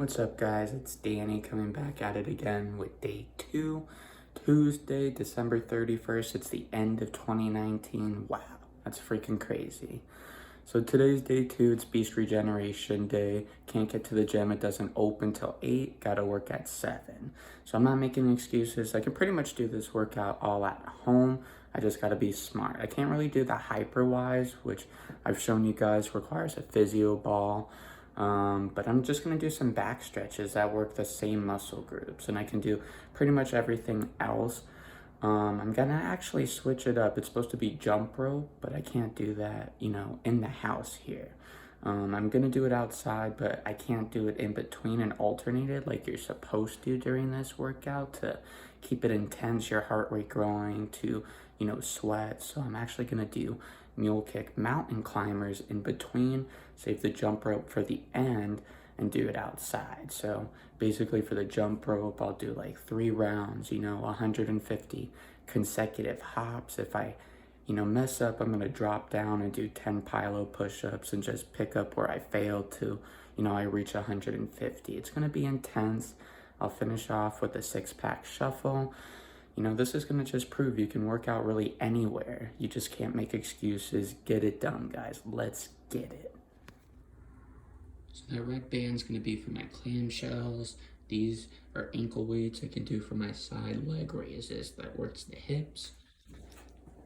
What's up, guys? It's Danny coming back at it again with day 2, Tuesday, December 31st. It's the end of 2019. Wow, that's freaking crazy. So today's day 2, it's Beast Regeneration Day. Can't get to the gym, it doesn't open till 8, gotta work at 7. So I'm not making excuses. I can pretty much do this workout all at home. I just gotta be smart. I can't really do the Hyperwise, which I've shown you guys requires a physio ball. But I'm just gonna do some back stretches that work the same muscle groups, and I can do pretty much everything else. I'm gonna actually switch it up. It's supposed to be jump rope, but I can't do that, in the house here. I'm gonna do it outside, but I can't do it in between and alternated like you're supposed to during this workout to keep it intense, your heart rate growing, to, sweat. So I'm actually gonna do mule kick mountain climbers in between, save the jump rope for the end, and do it outside. So basically for the jump rope, I'll do like 3 rounds, 150 consecutive hops. If I mess up, I'm gonna drop down and do 10 pilo push-ups and just pick up where I failed to, I reach 150. It's gonna be intense. I'll finish off with a 6-pack shuffle. This is gonna just prove you can work out really anywhere. You just can't make excuses. Get it done, guys. Let's get it. So that red band's gonna be for my clamshells. These are ankle weights I can do for my side leg raises. That works the hips.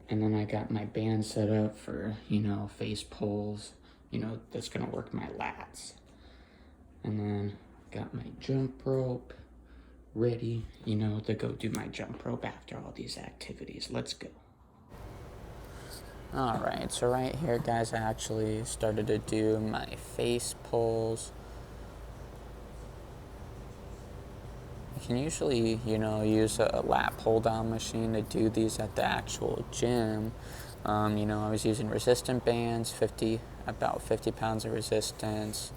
And then I got my band set up for, face pulls, that's gonna work my lats. And then got my jump rope ready, to go do my jump rope after all these activities. Let's go. All right, so right here, guys, I actually started to do my face pulls. You can usually, use a lat pull down machine to do these at the actual gym. I was using resistant bands, about 50 pounds of resistance.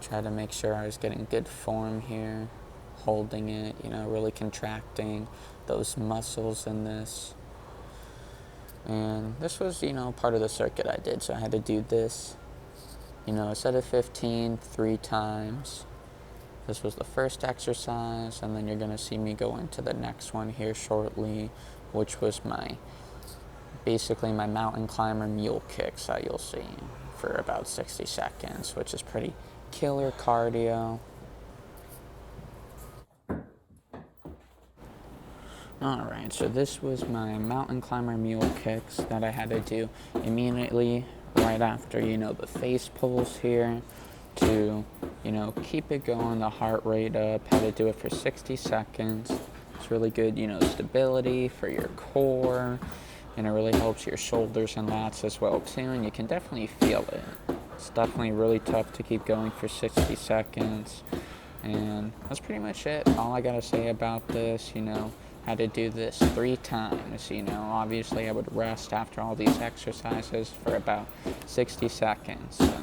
Try to make sure I was getting good form here, holding it, really contracting those muscles in this. And this was, part of the circuit I did, so I had to do this, a set of 15, 3 times. This was the first exercise, and then you're going to see me go into the next one here shortly, which was basically my mountain climber mule kicks that you'll see for about 60 seconds, which is pretty killer cardio. Alright, so this was my mountain climber mule kicks that I had to do immediately right after, the face pulls here to, keep it going, the heart rate up. Had to do it for 60 seconds. It's really good, stability for your core, and it really helps your shoulders and lats as well too, and you can definitely feel it. It's definitely really tough to keep going for 60 seconds, and that's pretty much it. All I gotta say about this, had to do this 3 times, obviously I would rest after all these exercises for about 60 seconds, so.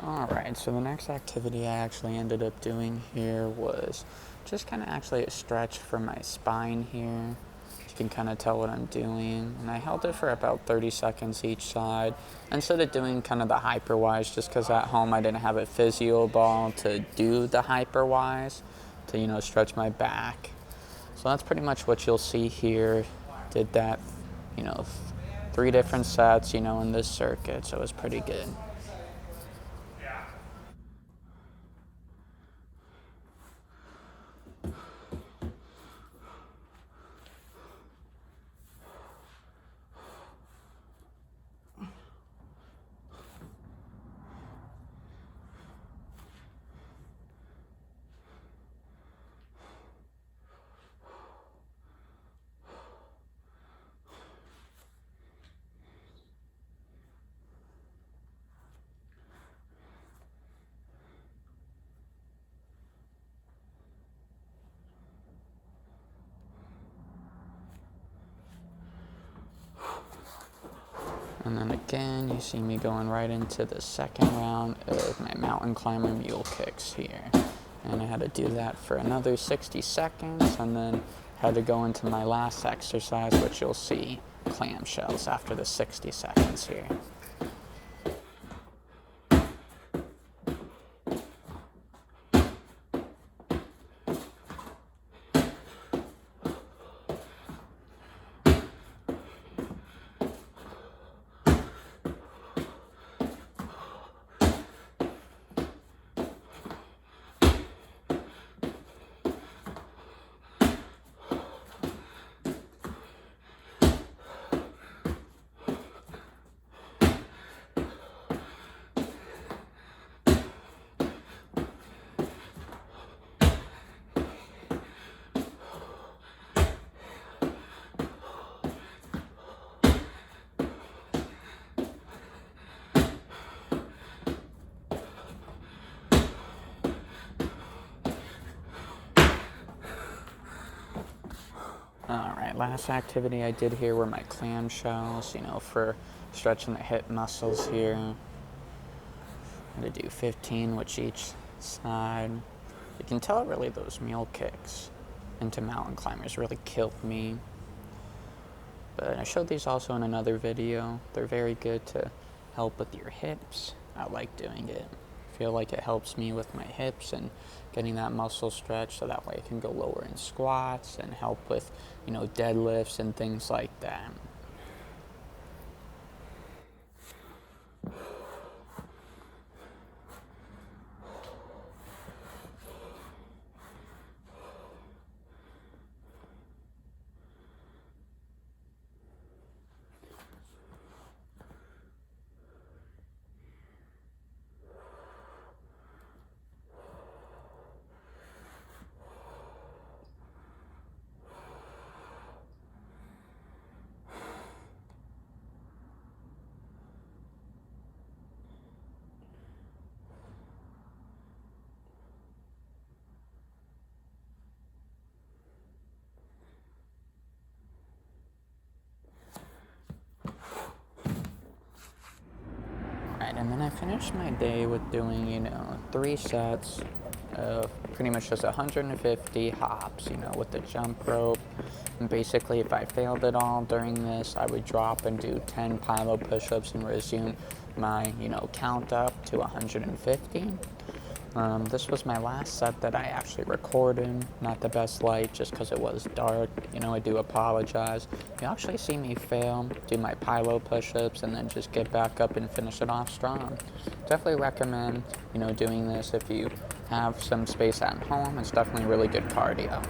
Alright, so the next activity I actually ended up doing here was just kind of actually a stretch for my spine here. You can kind of tell what I'm doing. And I held it for about 30 seconds each side, instead of doing kind of the Hyperwise, just because at home I didn't have a physio ball to do the Hyperwise, to, stretch my back. So that's pretty much what you'll see here. Did that, 3 different sets, in this circuit, so it was pretty good. And then again, you see me going right into the second round of my mountain climber mule kicks here. And I had to do that for another 60 seconds, and then had to go into my last exercise, which you'll see clamshells after the 60 seconds here. Alright, last activity I did here were my clamshells, for stretching the hip muscles here. I'm going to do 15 with each side. You can tell really those mule kicks into mountain climbers really killed me. But I showed these also in another video. They're very good to help with your hips. I like doing it. I feel like it helps me with my hips and getting that muscle stretch so that way I can go lower in squats and help with, deadlifts and things like that. And then I finished my day with doing, 3 sets of pretty much just 150 hops, with the jump rope. And basically, if I failed at all during this, I would drop and do 10 pilo push-ups and resume my, count up to 150. This was my last set that I actually recorded. Not the best light, just because it was dark. I do apologize. You actually see me fail, do my pilo push-ups, and then just get back up and finish it off strong. Definitely recommend, doing this if you have some space at home. It's definitely really good cardio.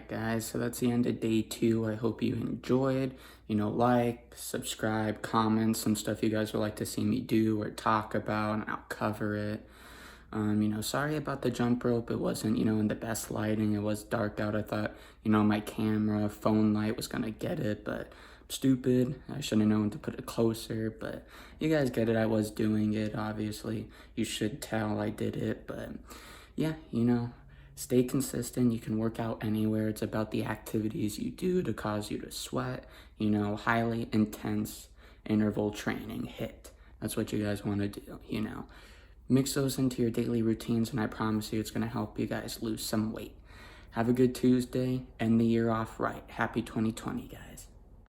Guys, so that's the end of day 2. I hope you enjoyed. Like, subscribe, comment some stuff you guys would like to see me do or talk about, and I'll cover it. Sorry about the jump rope. It wasn't, in the best lighting. It was dark out. I thought, my camera, phone light was gonna get it, but I'm stupid. I should have known to put it closer, but you guys get it. I was doing it, obviously. You should tell I did it, but yeah, stay consistent. You can work out anywhere. It's about the activities you do to cause you to sweat. Highly intense interval training HIIT. That's what you guys want to do, Mix those into your daily routines, and I promise you it's going to help you guys lose some weight. Have a good Tuesday. End the year off right. Happy 2020, guys.